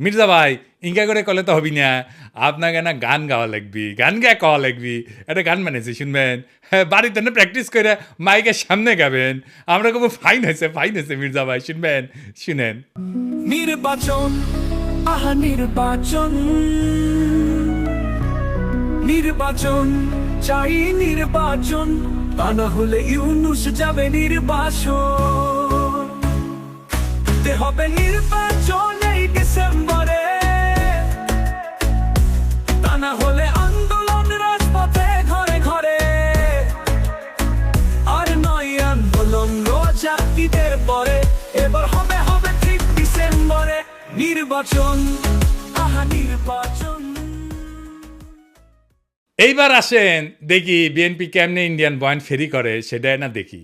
মির্জা ভাই ইনকা করে কলে তো হবি না, আপনাকে না গান গাওয়া লাগবি, গান গায়ে কওয়া লাগবি। একটা গান বানিয়েছি শুনবেন, হ্যাঁ বাড়িতে না প্র্যাকটিস করে মাইকের সামনে গাবেন, আমরা খুব ফাইন হয়েছে মির্জা ভাই, শুনবেন, শুনেন। নির্বাচন, আহা নির্বাচন, নির্বাচন চাই নির্বাচন, তা না হলে ইউনূস যাবে নির্বাসন। তে হবে নির্বাচন এই ডিসেম্বরে, তা না হলে আন্দোলন রাজপথে ঘরে ঘরে। আর নয় আন্দোলন রোজা ঈদের পরে, এবার হবে ঠিক ডিসেম্বরে নির্বাচন, আহা নির্বাচন। এইবার আসেন দেখি বিএনপি কেমনে ইন্ডিয়ান বয়ান ফেরি করে, সেটাই না দেখি।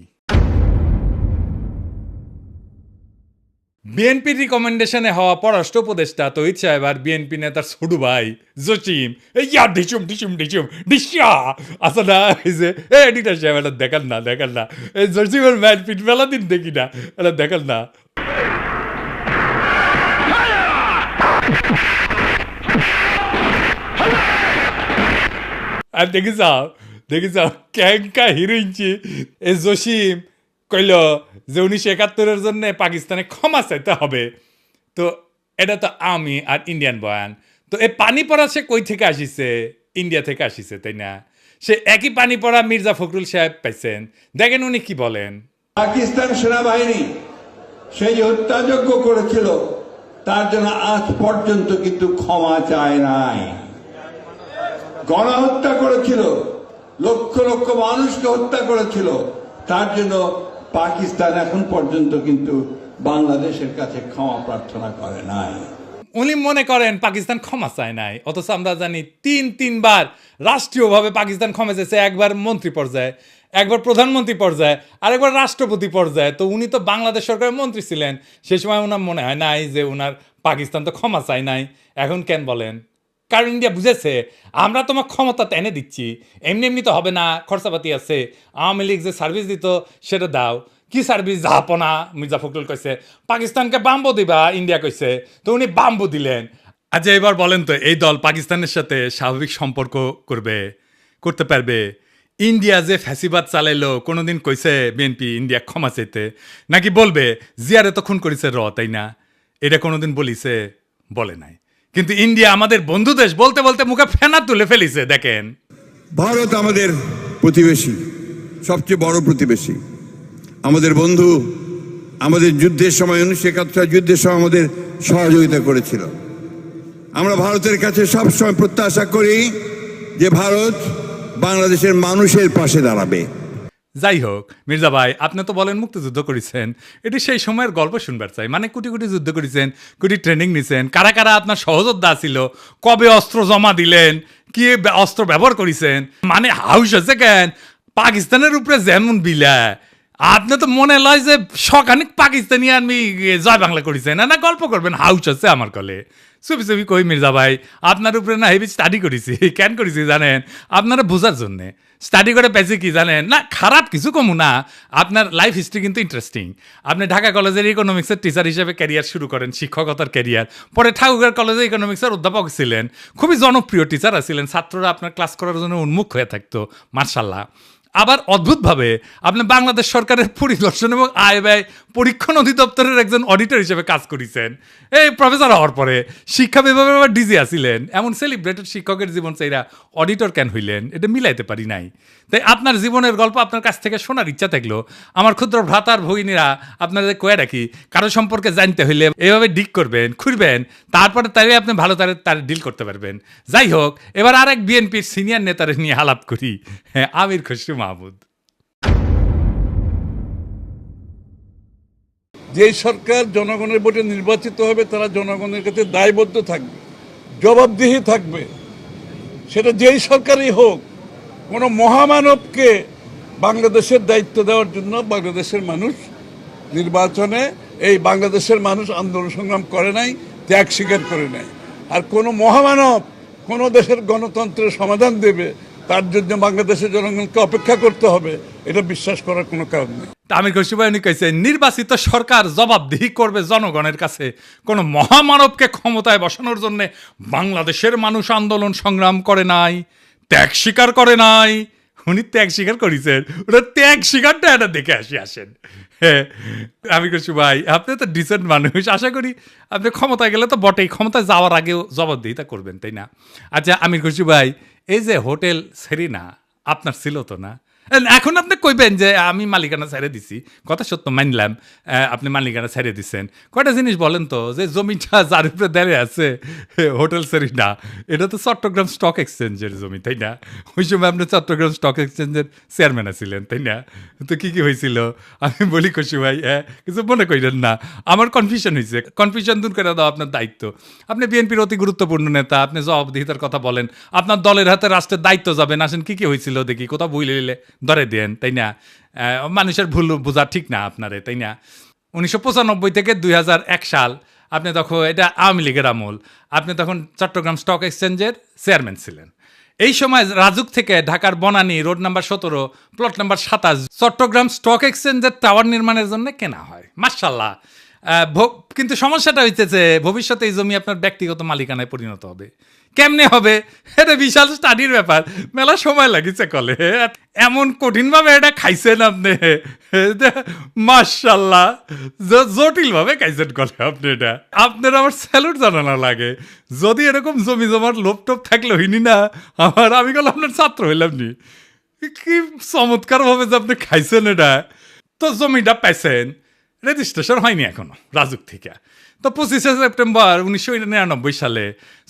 বিএনপির রিকমেন্ডেশনে হওয়া পররাষ্ট্র উপদেষ্টা তহিদ সাহেব আর বিএনপি নেতার ছোট ভাই জসিম ইয়া ডিসুম ডিসিয়া আসা না, এই যে এডিটার সাহেব এটা দেখান না এই জসিমের ম্যাচ পিট মেলা দিন দেখি না, এটা দেখান না। আর দেখি যাও ক্যাঙ্কা হিরোইনছি এই জসিম কইল যে 1971-এর জন্য পাকিস্তানে ক্ষমা চাইতে হবে। তো এটা তো আমি আর ইন্ডিয়ান বয়ান। তো এই পানি পড়া সে কই থেকে আসিছে? ইন্ডিয়া থেকে আসিছে, তাই না? সে একই পানি পড়া মির্জা ফখরুল সাহেব পাইছেন, দেখেন উনি কি বলেন। পাকিস্তান সেনাবাহিনী সেই যে হত্যাযজ্ঞ করেছিল তার জন্য আজ পর্যন্ত কিন্তু ক্ষমা চায় নাই। গণহত্যা করেছিল, লক্ষ লক্ষ মানুষকে হত্যা করেছিল, তার জন্য পাকিস্তান এখন পর্যন্ত কিন্তু বাংলাদেশের কাছে ক্ষমা প্রার্থনা করে নাই। উনি মনে করেন পাকিস্তান ক্ষমা চায় নাই, অথচ আমরা জানি তিনবার রাষ্ট্রীয়ভাবে পাকিস্তান ক্ষমা চেয়েছে। একবার মন্ত্রী পর্যায়ে, একবার প্রধানমন্ত্রী পর্যায়ে, আরেকবার রাষ্ট্রপতি পর্যায়ে। তো উনি তো বাংলাদেশ সরকারের মন্ত্রী ছিলেন, সে সময় ওনার মনে হয় নাই যে ওনার পাকিস্তান তো ক্ষমা চায় নাই। এখন কেন বলেন? কারণ ইন্ডিয়া বুঝেছে আমরা তোমার ক্ষমতা এনে দিচ্ছি, এমনি তো হবে না, খরচাপাতি আছে। আওয়ামী লীগ যে সার্ভিস দিত সেটা দাও। কি সার্ভিস? জাহাপনা। মির্জা ফখরুল কইছে পাকিস্তানকে বাম্বু দিবা, ইন্ডিয়া কইছে, তো উনি বাম্বু দিলেন। আচ্ছা এবার বলেন তো, এই দল পাকিস্তানের সাথে স্বাভাবিক সম্পর্ক করতে পারবে? ইন্ডিয়া যে ফ্যাসিবাদ চালাইলো, কোনোদিন কইছে বিএনপি ইন্ডিয়া ক্ষমা চাইতে? নাকি বলবে জিয়ারে তো খুন করেছে তাই না? এটা কোনোদিন বলিছে? বলে নাই। কিন্তু ইন্ডিয়া আমাদের বন্ধু দেশ বলতে বলতে মুখে ফেনা তুলে ফেলিছে। দেখেন, ভারত আমাদের প্রতিবেশী, সবচেয়ে বড় প্রতিবেশী, আমাদের বন্ধু। আমাদের যুদ্ধের সময় 1971 যুদ্ধের সময় আমাদের সহযোগিতা করেছিল। আমরা ভারতের কাছে সবসময় প্রত্যাশা করি যে ভারত বাংলাদেশের মানুষের পাশে দাঁড়াবে। যাই হোক মির্জা ভাই, আপনি তো বলেন মুক্তিযুদ্ধ করেছেন, এটি সেই সময়ের গল্প শুনবার চাই। মানে কোটি যুদ্ধ করেছেন, কোটি ট্রেনিং নিছেন, কারা কারা আপনার সহযোদ্ধা ছিল, কবে অস্ত্র জমা দিলেন, কি অস্ত্র ব্যবহার করেছেন। মানে হাউস আছে কেন পাকিস্তানের উপরে যেমন বিলা, আপনি তো মনে লয় যে সখানিক পাকিস্তানি আমি জয় বাংলা করেছেন না গল্প করবেন। হাউস আছে আমার কলে চুপি কই মির্জা ভাই, আপনার উপরে না হেভি স্টাডি করেছি। কেন করেছি জানেন? আপনারা বোঝার জন্যে স্টাডি করে পেয়েছি কি জানেন না, খারাপ কিছু কমু না, আপনার লাইফ হিস্ট্রি কিন্তু ইন্টারেস্টিং। আপনি ঢাকা কলেজের ইকোনমিক্সের টিচার হিসেবে ক্যারিয়ার শুরু করেন, শিক্ষকতার ক্যারিয়ার। পরে ঠাকুরগাঁও কলেজে ইকোনমিক্সের অধ্যাপক ছিলেন, খুবই জনপ্রিয় টিচার ছিলেন, ছাত্ররা আপনার ক্লাস করার জন্য উন্মুখ হয়ে থাকতো, মার্শাল্লাহ। আবার অদ্ভুতভাবে আপনি বাংলাদেশ সরকারের পরিদর্শন এবং আয় ব্যয় পরীক্ষণ অধিদপ্তরের একজন অডিটর হিসেবে কাজ করেছেন। এই প্রফেসর হওয়ার পরে শিক্ষা বিভাগে আবার ডিজি আসিলেন। এমন সেলিব্রেটেড শিক্ষকের জীবন চাইরা অডিটর কেন হইলেন? এটা মিলাইতে পারি নাই। তাই আপনার জীবনের গল্প আপনার কাছ থেকে শোনার ইচ্ছা থাকলো, আমার ক্ষুদ্র ভ্রাতার ভগিনীরা আপনাদের কয়ে রাখি, কারো সম্পর্কে জানতে হইলে এভাবে ডিক করবেন, খুঁড়বেন, তারপরে তাই আপনি ভালো তার ডিল করতে পারবেন। যাই হোক, এবার আরেক বিএনপির সিনিয়র নেতারে নিয়ে আলাপ করি। হ্যাঁ, আমির খসরু মাহমুদ। যে সরকার জনগণের ভোটে নির্বাচিত হবে তারা জনগণের কাছে দায়বদ্ধ থাকবে, জবাবদিহি থাকবে। সেটা যেই সরকারই হোক, কোনো মহামানবকে বাংলাদেশের দায়িত্ব দেওয়ার জন্য বাংলাদেশের মানুষ নির্বাচনে, এই বাংলাদেশের মানুষ আন্দোলন সংগ্রাম করে নাই, ত্যাগ স্বীকার করে নাই। আর কোনো মহামানব কোনো দেশের গণতন্ত্রের সমাধান দেবে, তার জন্য বাংলাদেশের জনগণকে অপেক্ষা করতে হবে, এটা বিশ্বাস করার কোনো কারণ নেই। তা আমির খসরু ভাই উনি কইছে নির্বাচিত সরকার জবাবদিহি করবে জনগণের কাছে। কোনো মহামানবকে ক্ষমতায় বসানোর জন্য বাংলাদেশের মানুষ আন্দোলন সংগ্রাম করে নাই, ত্যাগ স্বীকার করে নাই। উনি ত্যাগ স্বীকার করেছেন, ওটা ত্যাগ স্বীকারটা এটা দেখে আসেন। হ্যাঁ, আমির খসরু ভাই আপনি তো ডিসেন্ট মানুষ, আশা করি আপনি ক্ষমতায় গেলে তো বটেই, ক্ষমতায় যাওয়ার আগেও জবাবদিহিতা করবেন, তাই না? আচ্ছা আমির খসরু ভাই, এই যে হোটেল সেরিনা আপনার ছিল তো না? এখন আপনি কইবেন যে আমি মালিকানা ছেড়ে দিছি, কথা সত্য মানলাম, আপনি মালিকানা ছেড়ে দিচ্ছেন। কয়টা জিনিস বলেন তো, যে জমিটা যার উপরে দাঁড়িয়ে আছে হোটেল সেরিনা, এটা তো চট্টগ্রাম স্টক এক্সচেঞ্জের জমি, তাই না? ওই সময় আপনি চট্টগ্রাম স্টক এক্সচেঞ্জের চেয়ারম্যান ছিলেন, তাই না? তো কি কি হয়েছিল আমি বলি খুশি ভাই, কিছু মনে করেন না, আমার কনফিউশন হয়েছে, কনফিউশন দূর করে দাও আপনার দায়িত্ব। আপনি বিএনপির অতি গুরুত্বপূর্ণ নেতা, আপনি জবাবদিহিতার কথা বলেন, আপনার দলের হাতে রাষ্ট্রের দায়িত্ব যাবেন, আসেন কি কি হয়েছিল দেখি, কোথাও ভুল হইলে ধরে দেন, তাই না? মানুষের ভুল বোঝা ঠিক না আপনারে, তাই না? 1995 থেকে 2001 সাল আপনি তখন, এটা আওয়ামী লীগের আমল, আপনি তখন চট্টগ্রাম স্টক এক্সচেঞ্জের চেয়ারম্যান ছিলেন। এই সময় রাজুক থেকে ঢাকার Banani road number 17 plot number 27 Chittagong stock এক্সচেঞ্জের টাওয়ার নির্মাণের জন্য কেনা হয়, মাশাআল্লাহ। কিন্তু সমস্যাটা হইতেছে ভবিষ্যতে এই জমি আপনার ব্যক্তিগত মালিকানায় পরিণত হবে। কেমনে হবে এটা বিশাল স্টাডির ব্যাপার, মেলা সময় লাগিছে কলে, এমন কঠিনভাবে এটা খাইছেন আপনি, মাশাআল্লাহ, জটিলভাবে খাইছেন কলে আপনি। এটা আপনার আমার স্যালুট জানানো লাগে। যদি এরকম জমি জমার লোভ টোপ থাকলে হইনি না আমি গেল আপনার ছাত্র হইলাম নি। কি চমৎকার ভাবে যে আপনি খাইছেন এটা। তো জমিটা পাইছেন, রেজিস্ট্রেশন হয়নি এখনো রাজুক থেকে। তো 25শে সেপ্টেম্বর 1999 সালে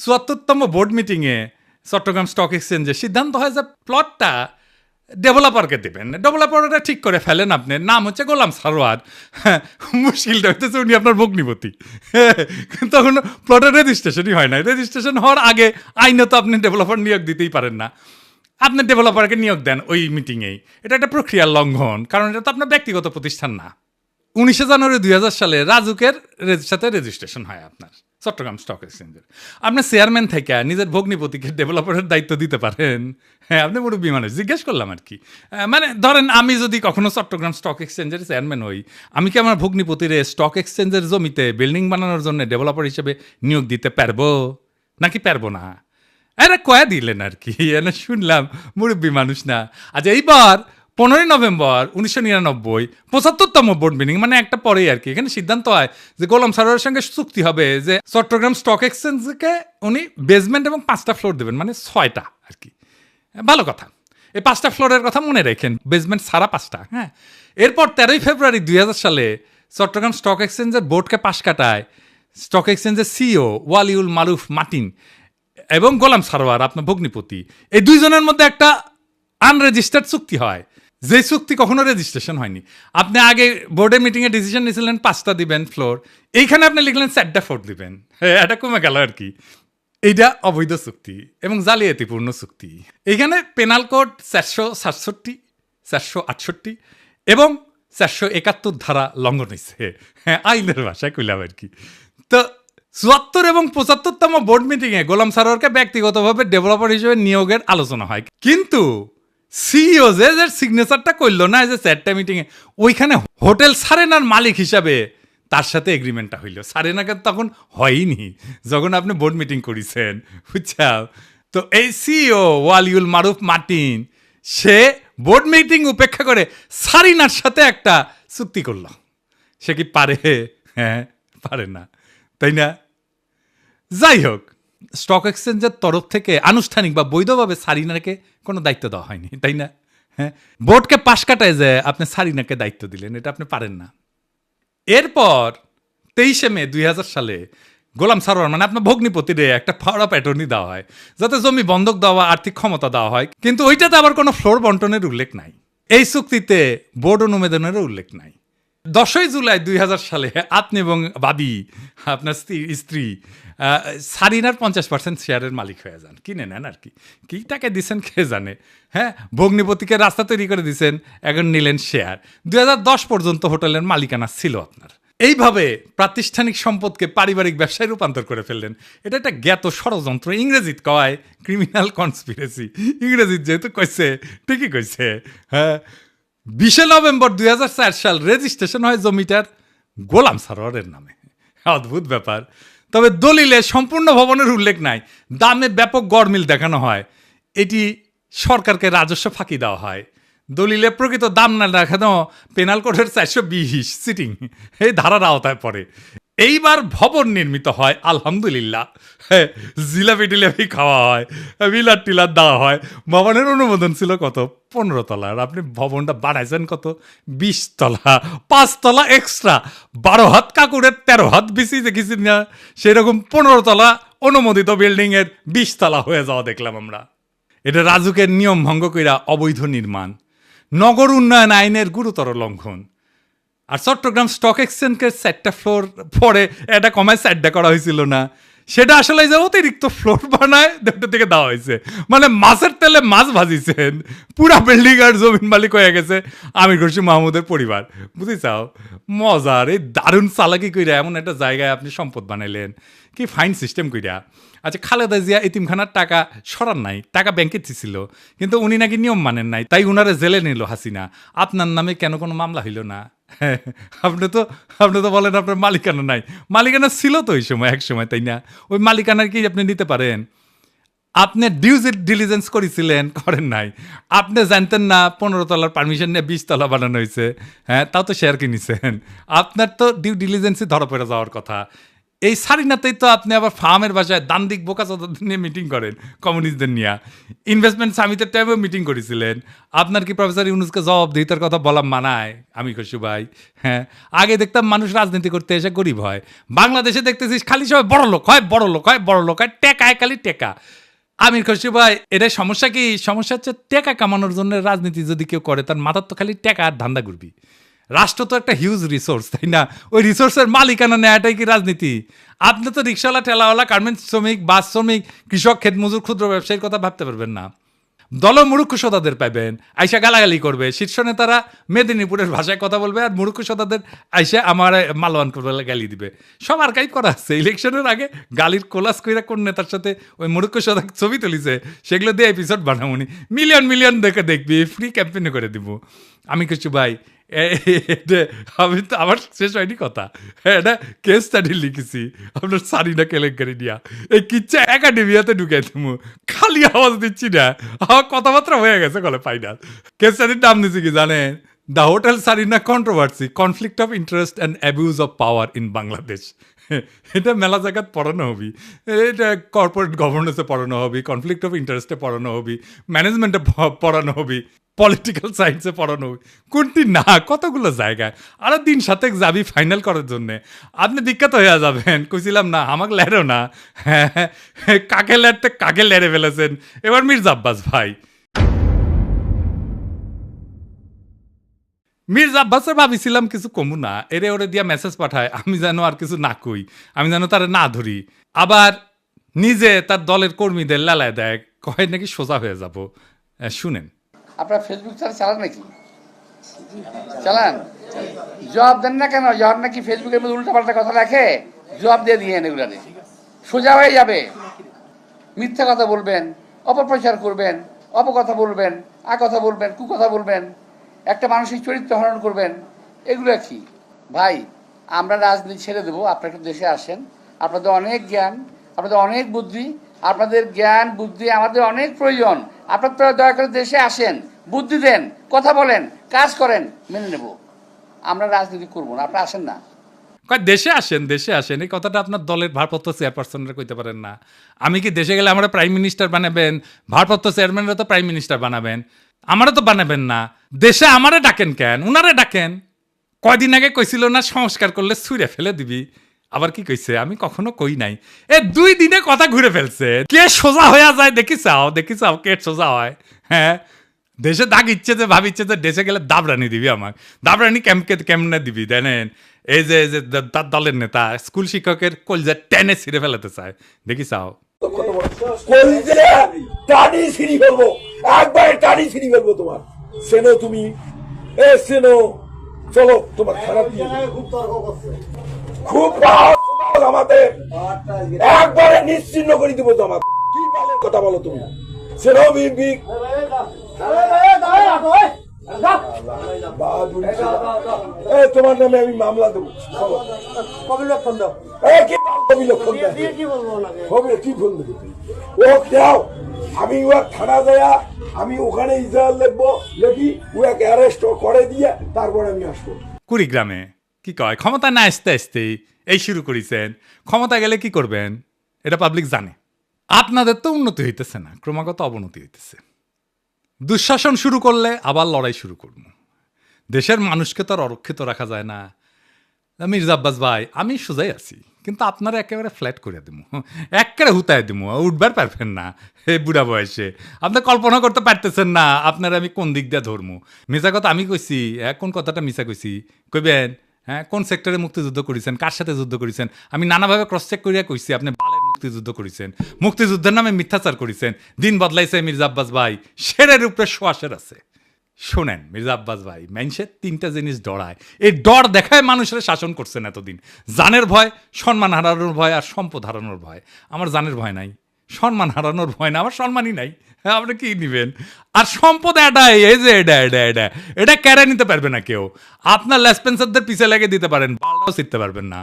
74তম বোর্ড মিটিংয়ে চট্টগ্রাম স্টক এক্সচেঞ্জে সিদ্ধান্ত হয় যে প্লটটা ডেভেলপারকে দেবেন। ডেভেলপারটা ঠিক করে ফেলেন, আপনার নাম হচ্ছে গোলাম সারোয়ার। মুশকিলটা হইতেছে উনি আপনার ভগ্নিপতি। তখন প্লটের রেজিস্ট্রেশনই হয় না। রেজিস্ট্রেশন হওয়ার আগে আইনত আপনি ডেভেলপার নিয়োগ দিতেই পারেন না। আপনি ডেভেলপারকে নিয়োগ দেন ওই মিটিংয়েই, এটা একটা প্রক্রিয়ার লঙ্ঘন, কারণ এটা তো আপনার ব্যক্তিগত প্রতিষ্ঠান না। 19শে জানুয়ারি 2000 সালে রাজুকের সাথে রেজিস্ট্রেশন হয় আপনার চট্টগ্রাম স্টক এক্সচেঞ্জের। আপনার চেয়ারম্যান থেকে নিজের ভগ্নিপতিকে ডেভেলপারের দায়িত্ব দিতে পারেন? হ্যাঁ, আপনি মুরব্বী মানুষ, জিজ্ঞেস করলাম আর কি। মানে ধরেন আমি যদি কখনো চট্টগ্রাম স্টক এক্সচেঞ্জের চেয়ারম্যান হই, আমি কি আমার ভগ্নিপতিরে স্টক এক্সচেঞ্জের জমিতে বিল্ডিং বানানোর জন্য ডেভেলপার হিসেবে নিয়োগ দিতে পারবো নাকি পারবো না? এরা কয়া দিলেন আর কি, এনে শুনলাম মুরব্বী মানুষ না। আচ্ছা, এইবার 15 নভেম্বর 1999 75তম বোর্ড মিটিং, মানে একটা পরেই আর কি, এখানে সিদ্ধান্ত হয় যে গোলাম সারোয়ারের সঙ্গে চুক্তি হবে যে চট্টগ্রাম স্টক এক্সচেঞ্জকে উনি বেসমেন্ট এবং 5টা ফ্লোর দেবেন, মানে 6টা আর কি। ভালো কথা, এই 5টা ফ্লোরের কথা মনে রাখেন, বেসমেন্ট সারা 5টা। হ্যাঁ, এরপর 13 ফেব্রুয়ারি 2000 সালে চট্টগ্রাম স্টক এক্সচেঞ্জের বোর্ডকে পাশ কাটায় স্টক এক্সচেঞ্জের সিইও ওয়ালিউল মারুফ মার্টিন এবং গোলাম সারোয়ার আপনার ভগ্নিপতি, এই দুইজনের মধ্যে একটা আনরেজিস্টার্ড চুক্তি হয়, যে চুক্তি কখনো রেজিস্ট্রেশন হয়নি। আপনি আগে বোর্ডের মিটিংয়ে ডিসিশন নিয়েছিলেন 5টা দিবেন ফ্লোর, এইখানে আপনি লিখলেন 4টা ফ্লোর দিবেন। হ্যাঁ, এটা কমে গেল আর কি। এইটা অবৈধ চুক্তি এবং জালিয়াতিপূর্ণ চুক্তি। এইখানে পেনাল কোড 467, 468 এবং 471 ধারা লঙ্ঘন হয়েছে। হ্যাঁ, আইনের ভাষায় কইলাম আর কি। তো 74 এবং 75তম বোর্ড মিটিংয়ে গোলাম সারোয়ারকে ব্যক্তিগতভাবে ডেভেলপার হিসেবে নিয়োগের আলোচনা হয়, কিন্তু সিইও যে সিগনেচারটা করলো না যে 4টা মিটিংয়ে, ওইখানে হোটেল সারেনার মালিক হিসাবে তার সাথে এগ্রিমেন্টটা হইল। সারেনাকে তখন হয়নি যখন আপনি বোর্ড মিটিং করেছেন, বুঝছা? তো এই সিইও ওয়ালিউল মারুফ মার্টিন সে বোর্ড মিটিং উপেক্ষা করে সারিনার সাথে একটা চুক্তি করলো। সে কি পারে? হ্যাঁ, পারে না, তাই না? যাই হোক, স্টক এক্সচেঞ্জের তরফ থেকে আনুষ্ঠানিক বা বৈধভাবে সারিনাকে কোনো দায়িত্ব দেওয়া হয়নি, তাই না? হ্যাঁ, বোর্ডকে পাশ কাটায় যে আপনি সারিনাকে দায়িত্ব দিলেন, এটা আপনি পারেন না। এরপর 23শে মে 2000 সালে গোলাম সারোয়ার মানে আপনার ভগ্নিপতিরে একটা পাওয়ার অফ অ্যাটর্নি দেওয়া হয়, যাতে জমি বন্ধক দেওয়া, আর্থিক ক্ষমতা দেওয়া হয়, কিন্তু ওইটাতে আবার কোনো ফ্লোর বন্টনের উল্লেখ নাই। এই চুক্তিতে বোর্ড অনুমোদনেরও উল্লেখ নাই। 10ই জুলাই 2000 সালে আপনি এবং বাবি আপনার স্ত্রী সারিনার 50% শেয়ারের মালিক হয়ে যান, কিনে নেন আর কি। কি টাকা দিচ্ছেন কে জানে। হ্যাঁ, ভগ্নিপতিকে রাস্তা তৈরি করে দিচ্ছেন, এখন নিলেন শেয়ার। 2010 পর্যন্ত হোটেলের মালিকানা ছিল আপনার। এইভাবে প্রাতিষ্ঠানিক সম্পদকে পারিবারিক ব্যবসায় রূপান্তর করে ফেললেন। এটা একটা জ্ঞাত ষড়যন্ত্র, ইংরেজিত কয় ক্রিমিনাল কনস্পিরেসি। ইংরেজিত যেহেতু কইছে ঠিকই কইছে। হ্যাঁ, 20 নভেম্বর 2004 সাল রেজিস্ট্রেশন হয় জমিটার গোলাম সারোয়ারের নামে। অদ্ভুত ব্যাপার। তবে দলিলে সম্পূর্ণ ভবনের উল্লেখ নাই, দামে ব্যাপক গড়মিল দেখানো হয়। এটি সরকারকে রাজস্ব ফাঁকি দেওয়া হয়। দলিলে প্রকৃত দাম না দেখানো পেনাল কোডের 420 সিটিং এই ধারার আওতায় পড়ে। এইবার ভবন নির্মিত হয় আলহামদুলিল্লাহ। জিলাপি টিলাপি খাওয়া হয়, বিলার টিলার দেওয়া হয়। ভবনের অনুমোদন ছিল কত? 15 তলার। আপনি ভবনটা বানাইছেন কত? 20 তলা, 5 তলা এক্সট্রা। 12 হাত কাকুরের 13 হাত বেশি দেখেছি না, সেরকম 15 তলা অনুমোদিত বিল্ডিং এর 20 তলা হয়ে যাওয়া দেখলাম আমরা। এটা রাজুকের নিয়ম ভঙ্গ কইরা অবৈধ নির্মাণ, নগর উন্নয়ন আইনের গুরুতর লঙ্ঘন। আর চট্টগ্রাম স্টক এক্সচেঞ্জের 4টা ফ্লোর পরে এটা কমায় 4টা করা হয়েছিল না, সেটা আসলে যে অতিরিক্ত ফ্লোর বানায় দুটো থেকে দেওয়া হয়েছে। মানে মাছের তেলে মাছ ভাজিছেন, পুরা বিল্ডিং আর জমিন মালিক হয়ে গেছে আমির খুরশি মাহমুদের পরিবার। বুঝেছাও মজার এই দারুণ চালাকি কইরা এমন একটা জায়গায় আপনি সম্পদ বানাইলেন, কি ফাইন সিস্টেম কইরা। আচ্ছা, খালেদা জিয়া এতিমখানার টাকা সরান নাই, টাকা ব্যাংকে ছিল, কিন্তু উনি নাকি নিয়ম মানেন নাই, তাই উনারে জেলে নিল হাসিনা। আপনার নামে কেন কোনো মামলা হইল না? আপনি তো বলেন আপনার মালিকানা নাই। মালিকানা ছিল তো ওই সময়, এক সময়, তাই না? ওই মালিকানা কি আপনি নিতে পারেন? আপনি ডিউ ডিলিজেন্স করেছিলেন? করেন নাই। আপনি জানতেন না 15 তলার পারমিশন নিয়ে 20 তলা বানানো হয়েছে? হ্যাঁ, তাও তো শেয়ার কিনেছেন। আপনার তো ডিউ ডিলিজেন্সই ধরা পড়ে যাওয়ার কথা। এই সারিনাতেই তো আপনি আবার ফার্মের বাসায় দান্দিক বোকাচোদাদের নিয়ে মিটিং করেন, কমিউনিস্টদের নিয়ে। ইনভেস্টমেন্ট সামিটের টাইমেও মিটিং করেছিলেন। আপনার কি প্রফেসর ইউনুসকে জবাবদিহিতার কথা বলা মানায় আমি খুশি ভাই? হ্যাঁ, আগে দেখতাম মানুষ রাজনীতি করতে এসে গরিব হয়, বাংলাদেশে দেখতেছিস খালি সবাই বড় লোক হয়, বড় লোক হয়, বড় লোক হয়, টেকায় খালি টেকা। আমির খুশি ভাই, এটাই সমস্যা কি? সমস্যা হচ্ছে টেকা কামানোর জন্য রাজনীতি যদি কেউ করে, তার মাথার তো খালি টেকা আর ধান্দা ঘুরবি। রাষ্ট্র তো একটা হিউজ রিসোর্স, তাই না? ওই রিসোর্সের মালিকানা নেওয়াটাই কি রাজনীতি? আপনি তো রিক্সাওয়ালা, ঠেলাওয়ালা, গার্মেন্টস শ্রমিক, বাস শ্রমিক, কৃষক, ক্ষেত মজুর, ক্ষুদ্র ব্যবসায়ীর কথা ভাবতে পারবেন না। দল মুরুক্ষ সদাদের পাইবেন, আইসা গালাগালি করবে। শীর্ষ নেতারা মেদিনীপুরের ভাষায় কথা বলবে, আর মুরুক্ষ সদাদের আইসা আমার মালওয়ান করবে, গালি দিবে। সব আর্কাইভ করা আছে। ইলেকশনের আগে গালির কোলাস কইরা কোন নেতার সাথে ওই মুরুক্ষ সদা ছবি তুলিছে, সেগুলো দিয়ে এপিসোড বানাবনি। মিলিয়ন মিলিয়ন দেখে দেখবি, ফ্রি ক্যাম্পেইনে করে দিব। আমি কিছু ভাই, আমি তো আমার শেষ হয়নি কথা। এটা কেস স্টাডি লিখেছি আপনার সারিনা কেলেঙ্কারি নিয়া। এই কিচ্ছা একাডেমিয়াতে ঢুকে দেবো, খালি আওয়াজ দিচ্ছি না, আমার কথাবার্তা হয়ে গেছে, গলে ফাইনাল। কেস স্টাডির নাম দিচ্ছি কি জানেন? The hotel Sarina controversy, conflict of interest and abuse of power in Bangladesh. এটা মেলা জায়গায় পড়ানো হবি, এটা কর্পোরেট গভর্নেন্সে পড়ানো হবি, কনফ্লিক্ট অফ ইন্টারেস্টে পড়ানো হবি, ম্যানেজমেন্টে পড়ানো হবি, পলিটিক্যাল সায়েন্সে পড়ানো হবি। কোনটি না, কতগুলো জায়গায়। আরো দিন সাথে যাবি ফাইনাল করার জন্যে, আপনি বিখ্যাত হয়ে যাবেন। কইছিলাম না আমাকে লেরো না। হ্যাঁ, কাকে লেরতে কাকে লেরে ফেলেছেন এবার মির্জা আব্বাস ভাই। মির্জা আব্বাসে ভাবিছিলাম কিছু কমু না, এরে ওরে দিয়া মেসেজ পাঠায়, আমি যেন আর কিছু না কই, আমি যেন তারা না ধরি। আবার নিজে তার দলের কর্মীদের লালায় দেয়, কয় নাকি সোজা হয়ে যাব। শুনেন। আপনার ফেসবুক চালান নাকি? চালান? জবাব দেন না কেন? জবাব নাকি ফেসবুকের মধ্যে উল্টাপাল্টা কথা রাখে, জবাব দিয়ে দিয়ে এগুলা সোজা হয়ে যাবে। মিথ্যা কথা বলবেন, অপপ্রচার করবেন, অপকথা বলবেন, কথা বলবেন, কুকথা বলবেন, একটা মানসিক চরিত্র হরণ করবেন, এগুলো কি ভাই? আমরা রাজনীতি ছেড়ে দেবো, আপনারা একটু দেশে আসেন। আপনাদের অনেক জ্ঞান, আপনাদের অনেক বুদ্ধি, আপনাদের জ্ঞান বুদ্ধি আমাদের অনেক প্রয়োজন। আপনারা দয়া করে দেশে আসেন, বুদ্ধি দেন, কথা বলেন, কাজ করেন, মেনে নেব। আমরা রাজনীতি করবো না, আপনারা আসেন না। দেশে আসেন, দেশে আসেন, এই কথাটা আপনার দলের ভারপ্রাপ্ত চেয়ারপারসনরা কইতে পারেন না? আমি কি দেশে গেলে আমরা প্রাইম মিনিস্টার বানাবেন? ভারপ্রাপ্ত চেয়ারম্যানরা তো প্রাইম মিনিস্টার বানাবেন, আমারও তো বানাবেন না। দেশে আমারে ডাকেন কেন? উনারে ডাকেন। কয়দিন আগে কইছিল না সংস্কার করলে ছুঁড়ে ফেলে দিবি, আবার কি কইছে? আমি কখনো কই নাই। 2 দিনে কথা ঘুরে ফেলছে। কে সোজা হয়ে যায় দেখি চাও কে সোজা হয়? হ্যাঁ, দেশে দাগ ইচ্ছে যে ভাবিচ্ছে যে দেশে গেলে দাবরানি দিবি, আমার দাবরানি কেমনে দিবি জানেন? এই যে তার দলের নেতা স্কুল শিক্ষকের কলজা টেনে ছিঁড়ে ফেলাতে চায়, দেখি চাও। টানি ছিঁড়ি ফেলবো, একবার টানি ছিঁড়ি ফেলবো তোমার। সেনো তুমি, সেনো চলো, তোমার খারাপ খুব আমাদের একবারে নিশ্চিন্ন করে দিব তোমার। কি কথা বলো তুমি? সেনো বাহাদুরি ছিল। তোমার নামে আমি মামলা দেবো। চলো। কবিলক্ষণ দাও কি অবিলক্ষণ দেয়? কি বলবো ওনাকে হবে কি বলবে? ও দাও, আমি ও থানা দেয়া, আমি ওখানে ইসরায়েল লিখবো, লিখি ওকে অ্যারেস্ট করে দিয়ে তারপরে আমি আসবো। কুড়িগ্রামে কি কয় ক্ষমতা না আসতে আসতেই এই শুরু করেছেন, ক্ষমতা গেলে কি করবেন এটা পাবলিক জানে। আপনাদের তো উন্নতি হইতেছে না, ক্রমাগত অবনতি হইতেছে। দুঃশাসন শুরু করলে আবার লড়াই শুরু করব। দেশের মানুষকে তো আর অরক্ষিত রাখা যায় না। মির্জা আব্বাস ভাই, আমি সোজাই আছি, কিন্তু আপনারা একেবারে ফ্ল্যাট করে দিব, একেবারে হুতায় দিব, উঠবার পারবেন না এই বুড়া বয়সে। আপনি কল্পনা করতে পারতেছেন না আপনারা আমি কোন দিক দিয়ে ধরবো। মিশা কথা আমি কইছি, কোন কথাটা মিশা কইছি কইবেন? হ্যাঁ, কোন সেক্টরে মুক্তিযুদ্ধ করেছেন, কার সাথে যুদ্ধ করেছেন? আমি নানাভাবে ক্রস চেক করিয়া কইছি আপনি বালের মুক্তিযুদ্ধ করেছেন, মুক্তিযুদ্ধের নামে মিথ্যাচার করেছেন। দিন বদলাইছে মির্জা আব্বাস ভাই, শেরের উপরে শোয়াশের আছে। শোনেন মির্জা আব্বাস ভাই, মানুষের তিনটা জিনিস ডরায়, এই ডর দেখায় মানুষের শাসন করছেন এতদিন। জানের ভয়, সম্মান হারানোর ভয়, আর সম্পদ হারানোর ভয়। আমার জানের ভয় নাই, সম্মান হারানোর ভয় না, আমার সম্মানই নাই। হ্যাঁ, আপনি কি নিবেন? আর সম্পদ এটাই, এই যে এটা কেড়ে নিতে পারবে না কেউ। আপনার লেসপেন্সারদের পিছে লেগে দিতে পারেন, বালটাও শিখতে পারবেন না।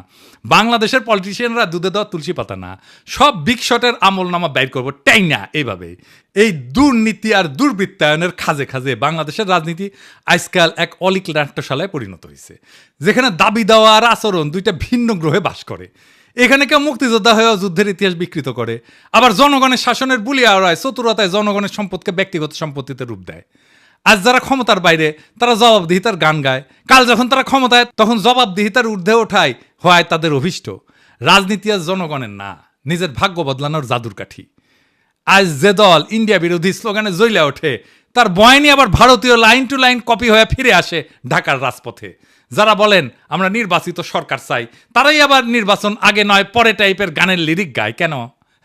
বাংলাদেশের পলিটিশিয়ানরা দুধে দেওয়া তুলসী পাতা না, সব বিগ শটের আমল নামা বাইর করবো টাই না। এইভাবে এই দুর্নীতি আর দুর্বৃত্তায়নের খাজে খাজে বাংলাদেশের রাজনীতি আজকাল এক অলিক নাট্যশালায় পরিণত হয়েছে, যেখানে দাবি দেওয়া আর আচরণ দুইটা ভিন্ন গ্রহে বাস করে। এখানে কেউ মুক্তিযোদ্ধা হয়েও যুদ্ধের ইতিহাস বিকৃত করে, আবার জনগণের শাসনের বুলি আওড়ায় চতুরতায় জনগণের সম্পদকে ব্যক্তিগত সম্পত্তিতে রূপ দেয়। আজ যারা ক্ষমতার বাইরে তারা জবাবদিহিতার গান গায়, কাল যখন তারা ক্ষমতায় তখন জবাবদিহিতার ঊর্ধ্বে ওঠায় হয় তাদের অভিষ্ট। রাজনীতি আজ জনগণের না, নিজের ভাগ্য বদলানোর জাদুর কাঠি। আজ যে দল ইন্ডিয়া বিরোধী স্লোগানে জ্বলে ওঠে, তার বয়ানি আবার ভারতীয় লাইন টু লাইন কপি হয়ে ফিরে আসে ঢাকার রাজপথে। যারা বলেন আমরা নির্বাচিত সরকার চাই, তারাই আবার নির্বাচন আগে নয় পরে টাইপের গানের লিরিক গায়। কেন?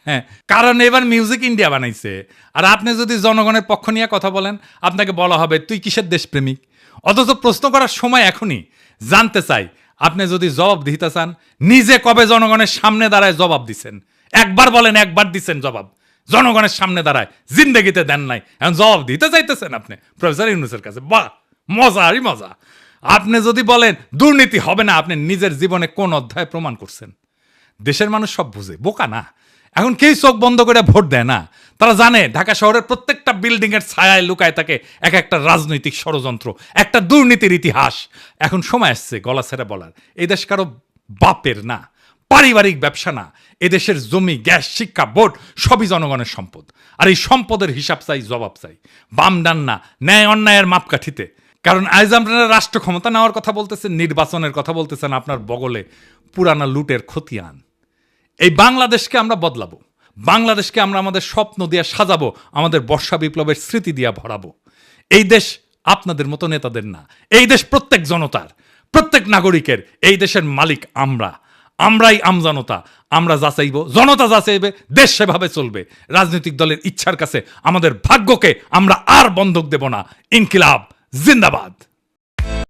হ্যাঁ, কারণ এবার মিউজিক ইন্ডিয়া বানাইছে। আর আপনি যদি জনগণের পক্ষ নিয়ে কথা বলেন, আপনাকে বলা হবে তুই কিসের দেশপ্রেমিক। অথচ প্রশ্ন করার সময় এখনই। জানতে চাই, আপনি যদি জবাব দিতে চান, নিজে কবে জনগণের সামনে দাঁড়ায় জবাব দিছেন? একবার বলেন, একবার দিছেন জবাব? জনগণের সামনে দাঁড়ায় জিন্দেগিতে দেন নাই, এখন জবাব দিতে চাইতেছেন আপনি প্রফেসর ইউনূসের কাছে। বাহ, মজা আরই মজা। আপনি যদি বলেন দুর্নীতি হবে না, আপনি নিজের জীবনে কোন অধ্যায় প্রমাণ করছেন? দেশের মানুষ সব বুঝে, বোকা না। এখন কেউ চোখ বন্ধ করে ভোট দেয় না। তারা জানে ঢাকা শহরের প্রত্যেকটা বিল্ডিং এর ছায়ায় লুকায় থাকে এক একটা রাজনৈতিক ষড়যন্ত্র, একটা দুর্নীতির ইতিহাস। এখন সময় আসছে গলা ছেড়ে বলার, এই দেশ কারো বাপের না, পারিবারিক ব্যবসা না। এদেশের জমি, গ্যাস, শিক্ষা, ভোট সবই জনগণের সম্পদ। আর এই সম্পদের হিসাব চাই, জবাব চাই, বাম ডান না, ন্যায় অন্যায়ের মাপকাঠিতে। কারণ আজ আপনারা রাষ্ট্র ক্ষমতা নেওয়ার কথা বলতেছেন, নির্বাচনের কথা বলতেছেন, আপনার বগলে পুরানা লুটের খতিয়ান। এই বাংলাদেশকে আমরা বদলাবো, বাংলাদেশকে আমরা আমাদের স্বপ্ন দিয়ে সাজাবো, আমাদের বর্ষা বিপ্লবের স্মৃতি দিয়ে ভরাবো। এই দেশ আপনাদের মতো নেতাদের না, এই দেশ প্রত্যেক জনতার, প্রত্যেক নাগরিকের। এই দেশের মালিক আমরাই আমজনতা। আমরা যাচাইব, জনতা যাচাইবে, দেশ সেভাবে চলবে। রাজনৈতিক দলের ইচ্ছার কাছে আমাদের ভাগ্যকে আমরা আর বন্ধক দেব না। ইনকিলাব জিন্দাবাদ।